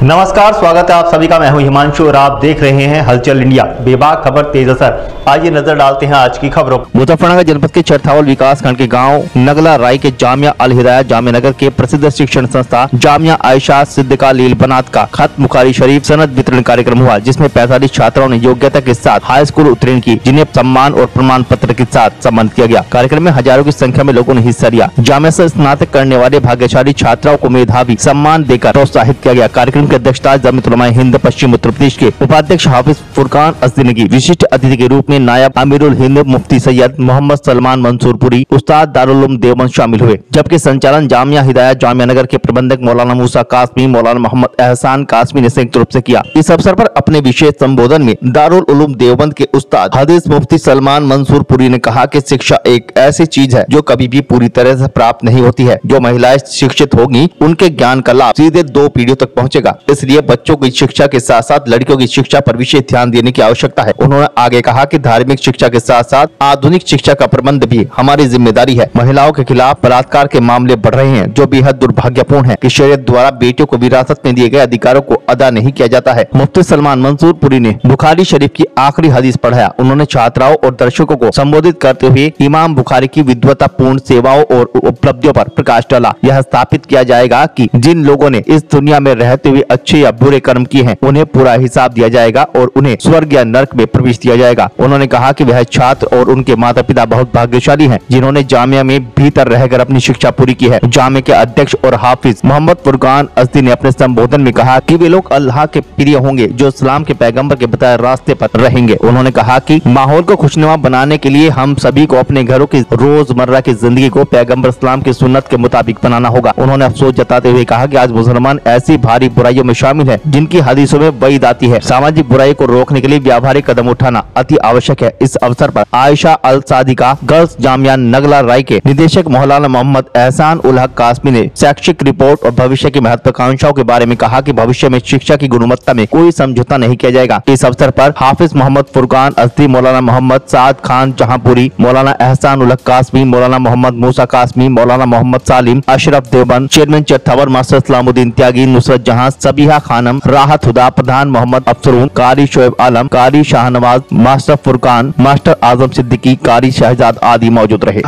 नमस्कार, स्वागत है आप सभी का। मैं हूं हिमांशु और आप देख रहे हैं हलचल इंडिया। बेबाक खबर तेज असर। आइए नजर डालते हैं आज की खबरों। मुजफ्फरनगर जनपद के चरथावल विकास खंड के गांव नगला राय के जामिया अल हिदाया जामिया नगर के प्रसिद्ध शिक्षण संस्था जामिया आयशा सिद्दीका लील बनात का खत बुखारी शरीफ सनद वितरण कार्यक्रम हुआ, जिसमें 45 छात्राओं ने योग्यता के साथ हाई स्कूल उत्तीर्ण की, जिन्हें सम्मान और प्रमाण पत्र के साथ सम्मानित किया गया। कार्यक्रम में हजारों की संख्या में लोगों ने हिस्सा लिया। जामिया से स्नातक करने वाले भाग्यशाली छात्राओं को मेधावी सम्मान देकर प्रोत्साहित किया गया। कार्यक्रम की अध्यक्षता जमीयत उलमा हिंद पश्चिम उत्तर प्रदेश के उपाध्यक्ष हाफिज फुरकान अस्दी ने की। विशिष्ट अतिथि के रूप में नायब अमीरुल हिंद मुफ्ती सैयद मोहम्मद सलमान मंसूरपुरी उस्ताद दारुल उलूम देवबंद शामिल हुए, जबकि संचालन जामिया हिदायत जामिया नगर के प्रबंधक मौलाना मूसा कासमी मौलाना मोहम्मद एहसान कासमी ने संयुक्त रूप से किया। इस अवसर पर अपने विशेष संबोधन में दारुल उलूम देवबंद के उस्ताद हदीस मुफ्ती सलमान मंसूरपुरी ने कहा कि शिक्षा एक ऐसी चीज है जो कभी भी पूरी तरह से प्राप्त नहीं होती है। जो महिलाएं शिक्षित होगी उनके ज्ञान का लाभ सीधे 2 पीढ़ियों तक पहुंचेगा। इसलिए बच्चों की शिक्षा के साथ साथ लड़कियों की शिक्षा पर विशेष ध्यान देने की आवश्यकता है। उन्होंने आगे कहा कि धार्मिक शिक्षा के साथ साथ आधुनिक शिक्षा का प्रबंध भी हमारी जिम्मेदारी है। महिलाओं के खिलाफ बलात्कार के मामले बढ़ रहे हैं, जो बेहद दुर्भाग्यपूर्ण है कि शरीयत द्वारा बेटियों को विरासत में दिए गए अधिकारों को अदा नहीं किया जाता है। मुफ्ती सलमान मंसूरपुरी ने बुखारी शरीफ की आखिरी हदीस पढ़ाया। उन्होंने छात्राओं और दर्शकों को संबोधित करते हुए इमाम बुखारी की विद्वतापूर्ण सेवाओं और उपलब्धियों पर प्रकाश डाला। यह स्थापित किया जाएगा कि जिन लोगों ने इस दुनिया में रहते हुए अच्छे या बुरे कर्म किए हैं उन्हें पूरा हिसाब दिया जाएगा और उन्हें स्वर्ग या नरक में प्रवेश दिया जाएगा। उन्होंने कहा कि वह छात्र और उनके माता पिता बहुत भाग्यशाली हैं, जिन्होंने जामिया में भीतर रहकर अपनी शिक्षा पूरी की है। जामिया के अध्यक्ष और हाफिज मोहम्मद फुरकान अस्दी ने अपने संबोधन में कहा कि वे लोग अल्लाह के प्रिय होंगे जो इस्लाम के पैगंबर के बताए रास्ते पर रहेंगे। उन्होंने कहा कि माहौल को खुशनुमा बनाने के लिए हम सभी को अपने घरों की रोजमर्रा की जिंदगी को पैगंबर इस्लाम की सुन्नत के मुताबिक बनाना होगा। उन्होंने अफसोस जताते हुए कहा कि आज मुसलमान ऐसी भारी बुराइयों में शामिल है जिनकी हदीसों में वईद आती है। सामाजिक बुराई को रोकने के लिए व्यावहारिक कदम उठाना अति आवश्यक है। इस अवसर पर आयशा अल सादिका गर्ल्स जामिया नगला राय के निदेशक मौलाना मोहम्मद एहसान उल हक कासमी ने शैक्षिक रिपोर्ट और भविष्य की महत्वाकांक्षाओं के बारे में कहा कि भविष्य में शिक्षा की गुणवत्ता में कोई समझौता नहीं किया जाएगा। इस अवसर पर हाफिज मोहम्मद फुरकान अस्दी मौलाना मोहम्मद साद खान जहांपुरी मौलाना एहसान उल हक कासमी मौलाना मोहम्मद मूसा कासमी मौलाना मोहम्मद सालिम अशरफ देवबंद चेयरमैन चरथावल मास्टर इस्लामुद्दीन त्यागी नुसरत जहां सबीहा खानम राहत हुदा प्रधान मोहम्मद अफसरून कारी शोएब आलम कारी शाहनवाज मास्टर फुरकान मास्टर आजम सिद्दीकी कारी शहजाद आदि मौजूद रहे।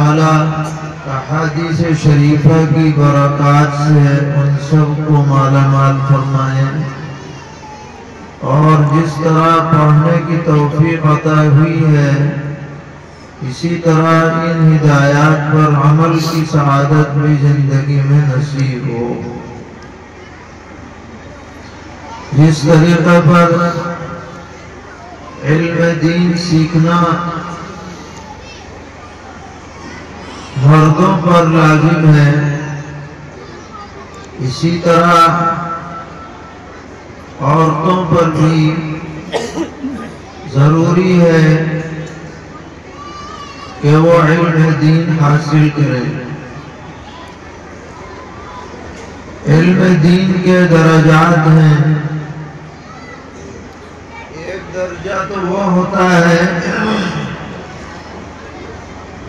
हदीस शरीफा की बरकत से उन सबको मालामाल फरमाए और जिस तरह पढ़ने की तौफीक अता हुई है इसी तरह इन हिदायत पर अमल की सआदत भी जिंदगी में नसीब हो। जिस तरीके पर इल्म दीन सीखना मर्दों पर लाजिम है, इसी तरह औरतों पर भी जरूरी है कि वो इल्म दीन हासिल करें। इल्म दीन के दर्जात हैं। एक दर्जा तो वो होता है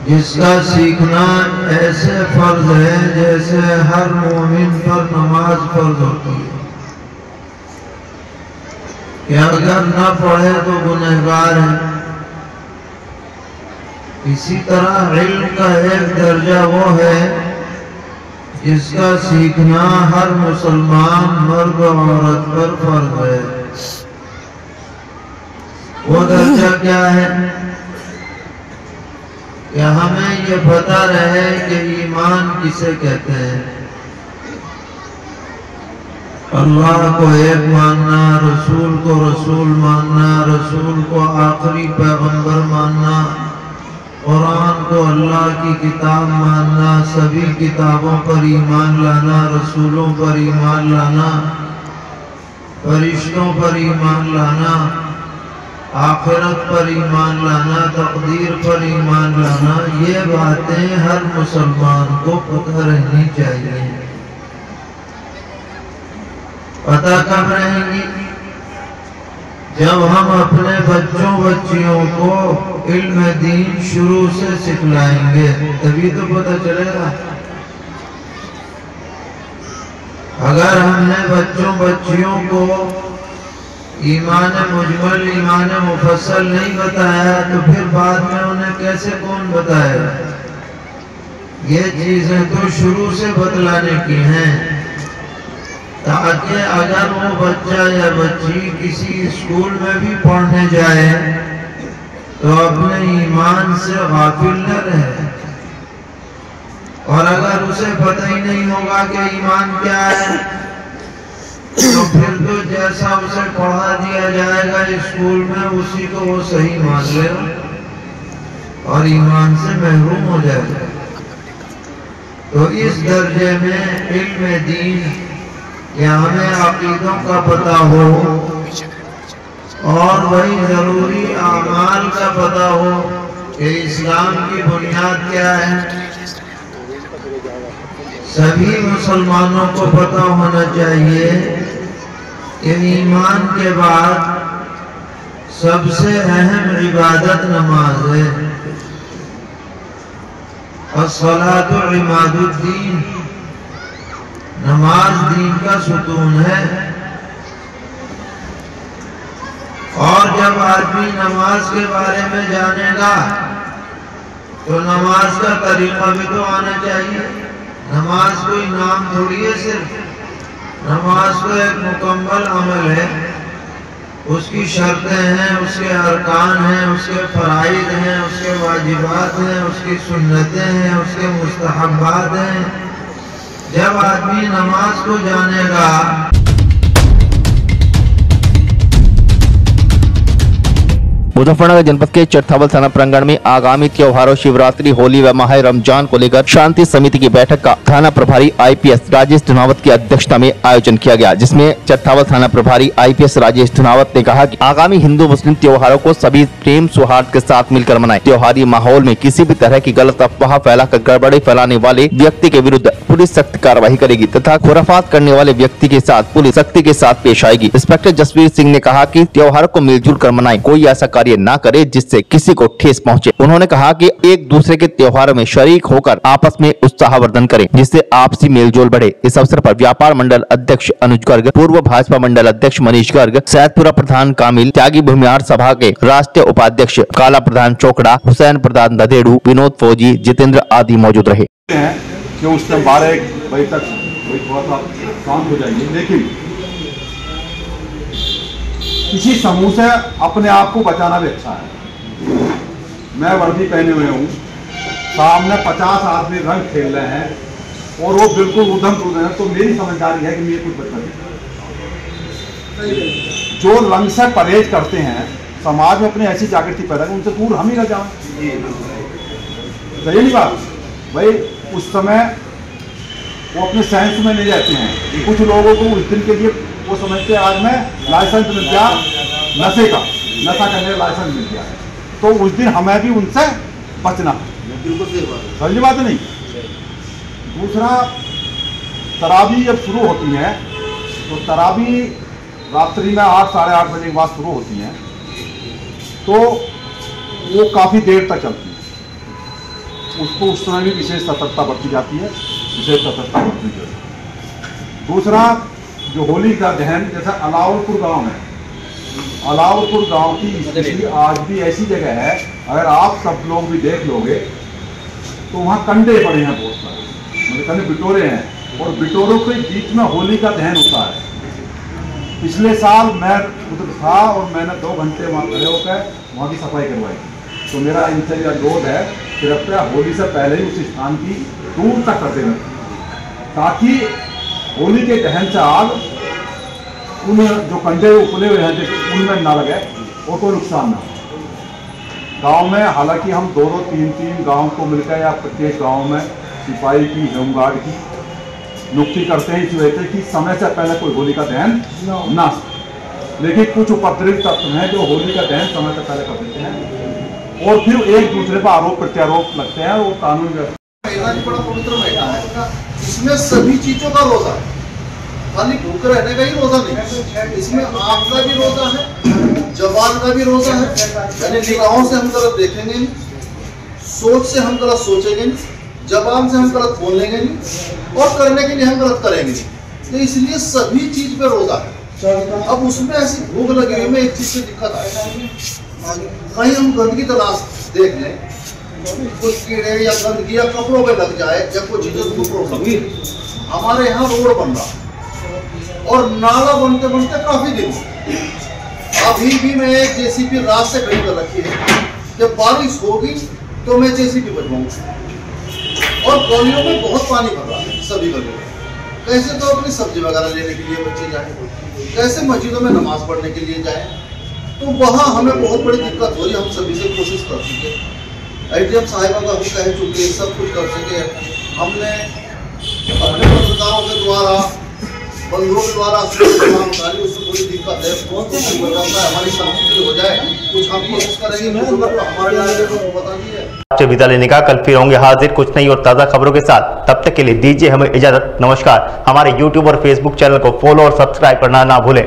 जिसका सीखना ऐसे फर्ज है जैसे हर मोमिन पर नमाज फर्ज होती है कि अगर न पढ़े तो गुनहगार है। इसी तरह इल्म का एक दर्जा वो है जिसका सीखना हर मुसलमान मर्द औरत पर फर्ज है। वो दर्जा क्या है कि हमें ये पता रहे कि ईमान किसे कहते हैं। अल्लाह को एक मानना, रसूल को रसूल मानना, रसूल को आखिरी पैगंबर मानना, कुरान को अल्लाह की किताब मानना, सभी किताबों पर ईमान लाना, रसूलों पर ईमान लाना, फरिश्तों पर ईमान लाना, आखिरत पर ईमान लाना, तकदीर पर ईमान लाना, ये बातें हर मुसलमान को पता रहनी चाहिए। पता कब रहेंगी? जब हम अपने बच्चों बच्चियों को इल्म दीन शुरू से सिखलाएंगे, तभी तो पता चलेगा। अगर हमने बच्चों बच्चियों को ईमान मुजमल ईमान मुफस्सल नहीं बताया तो फिर बाद में उन्हें कैसे कौन बताएगा। ये चीजें तो शुरू से बतलाने की हैं, ताकि अगर वो बच्चा या बच्ची किसी स्कूल में भी पढ़ने जाए तो अपने ईमान से गाफिल न रहे। और अगर उसे पता ही नहीं होगा कि ईमान क्या है तो फिर तो जैसा उसे पढ़ा दिया जाएगा स्कूल में उसी को वो सही मान लेगा और ईमान से महरूम हो जाएगा। तो इस दर्जे में इल्म दीन या हमें अकीदों का पता हो और वही जरूरी आमाल का पता हो कि इस्लाम की बुनियाद क्या है। सभी मुसलमानों को पता होना चाहिए कि ईमान के बाद सबसे अहम इबादत नमाज है। अस्सलातु इमादुद्दीन, नमाज दीन का सुतून है। और जब आदमी नमाज के बारे में जानेगा तो नमाज का तरीका भी तो आना चाहिए। नमाज कोई नाम थोड़ी है, सिर्फ नमाज तो एक मुकम्मल अमल है। उसकी शर्तें हैं, उसके अरकान हैं, उसके फराइद हैं, उसके वाजिबात हैं, उसकी सुन्नतें हैं, उसके मुस्तहब्बात हैं। जब आदमी नमाज को जानेगा मुजफ्फरनगर जनपद के चरथावल थाना प्रांगण में आगामी त्योहारों शिवरात्रि, होली व माह रमजान को लेकर शांति समिति की बैठक का थाना प्रभारी आईपीएस राजेश धुनावत की अध्यक्षता में आयोजन किया गया, जिसमें चरथावल थाना प्रभारी आईपीएस राजेश धुनावत ने कहा कि आगामी हिंदू मुस्लिम त्योहारों को सभी प्रेम सौहार्द के साथ मिलकर मनाएं। त्योहारी माहौल में किसी भी तरह की गलत अफवाह फैलाकर गड़बड़ी फैलाने वाले व्यक्ति के विरुद्ध पुलिस सख्त कार्रवाई करेगी तथा खुराफात करने वाले व्यक्ति के साथ पुलिस सख्ती के साथ पेश आएगी। इंस्पेक्टर जसवीर सिंह ने कहा कि त्योहारों को मिलजुल कर मनाएं, कोई ऐसा कार्य ना करे जिससे किसी को ठेस पहुंचे। उन्होंने कहा कि एक दूसरे के त्योहारों में शरीक होकर आपस में उत्साहवर्धन करें, जिससे आपसी मेलजोल बढ़े। इस अवसर पर व्यापार मंडल अध्यक्ष अनुज गर्ग, पूर्व भाजपा मंडल अध्यक्ष मनीष गर्ग, सैदपुरा प्रधान कामिल, त्यागी भूमिहार सभा के राष्ट्रीय उपाध्यक्ष काला प्रधान चोकड़ा, हुसैन प्रधान ददेड़ू, विनोद फौजी, जितेंद्र आदि मौजूद रहे। कि उस टाइम 12-1 बजे तक थोड़ा सा शांत हो जाएंगे, लेकिन किसी समूह से अपने आप को बचाना भी अच्छा है। मैं वर्दी पहने हुए हूँ, सामने 50 आदमी रंग खेल रहे हैं और वो बिल्कुल उधम कूद रहे हैं, तो मेरी समझदारी है कि मुझे कुछ बचना नहीं। जो रंग से परहेज करते हैं, समाज में अपनी ऐसी जागृति पैदा कर, उनसे दूर हम ही रह जाएं। सही नहीं बात भाई। उस समय वो अपने सेंस में नहीं रहते हैं। कुछ लोगों को उस दिन के लिए वो समझते हैं आज मैं लाइसेंस मिल गया, नशा करने का लाइसेंस मिल गया, तो उस दिन हमें भी उनसे बचना है। समझी बात नहीं। दूसरा, तरावी जब शुरू होती है तो तरावी रात्रि में 8-8:30 बजे के बाद शुरू होती है, तो वो काफ़ी देर तक चलती है। उसको उस समय भी विशेष सतर्कता बरती जाती है, विशेष सतर्कता बरती जाती है। दूसरा, जो होली का दहन, जैसा अलाउलपुर गांव है, अलाउलपुर गांव की स्थिति आज भी ऐसी जगह है, अगर आप सब लोग भी देख लोगे तो वहाँ कंडे पड़े हैं बहुत सारे, मतलब कंडे बिटोरे हैं, और बिटोरों के बीच में होली का दहन होता है। पिछले साल मैं उधर था और मैंने 2 घंटे वहाँ खड़े होकर वहाँ की सफाई करवाई। तो मेरा इनसे अनुरोध है, कृपया होली से पहले ही उस स्थान की दूर तक कर देना, ताकि होली के दहन से आग उन जो कंडे उबले हुए हैं उनमें ना लगे और कोई नुकसान ना हो। गांव में हालांकि हम 2-2, 3-3 गांव को मिलकर या प्रत्येक गांव में सिपाही की, होमगार्ड की नियुक्ति करते हैं, इस वजह से कि समय से पहले कोई होली का दहन ना। लेकिन कुछ उपद्रवी तत्व हैं जो होली का दहन समय से पहले कर देते हैं और फिर एक दूसरे पर आरोप प्रत्यारोप लगते हैं। वो कानून महीना भी बड़ा पवित्र महीना है, इसमें सभी चीजों का रोजा है, खाली भूख रहने का ही रोजा नहीं। इसमें आँख का भी रोजा है, जबान का भी रोजा है, यानी निगाहों से हम गलत देखेंगे नहीं, सोच से हम गलत सोचेंगे नहीं, जबान से हम गलत बोलेंगे नहीं और करने के लिए हम गलत करेंगे नहीं। तो इसलिए सभी चीज पे रोजा है। अब उसमें ऐसी भूख लगी हुई में एक चीज से दिक्कत आए, कहीं हम गंदगी तलाश देख लें, कुछ कीड़े या गंदगी या कपड़ों पे लग जाए या कोई चीजों को प्रॉब्लम। हमारे यहाँ रोड बन रहा और नाला बनते बनते काफी दिन, अभी भी मैं एक जेसीबी रात से खड़ी कर रखी है, जब बारिश होगी तो मैं जेसीबी बजवाऊंगा। और गलियों में बहुत पानी भर रहा है, सभी गलियों में। कैसे तो अपनी सब्जी वगैरह लेने के लिए बच्चे जाएं, कैसे मस्जिदों में नमाज पढ़ने के लिए जाएं, तो वहाँ हमें बहुत बड़ी दिक्कत हो रही है। हम सभी से कोशिश कर चुके, ADM साहिबा का भी कह चुके, सब कुछ कर चुके। हमने अपने पत्रकारों के द्वारा, बंधुओं के द्वारा उससे कोई दिक्कत है, हमारी संतुष्टि हो जाए, कुछ हम कोशिश करेंगे। आपसे विदा लेने का, कल फिर होंगे हाजिर कुछ नई और ताज़ा खबरों के साथ। तब तक के लिए दीजिए हमें इजाजत। नमस्कार। हमारे YouTube और Facebook चैनल को फॉलो और सब्सक्राइब करना ना भूलें।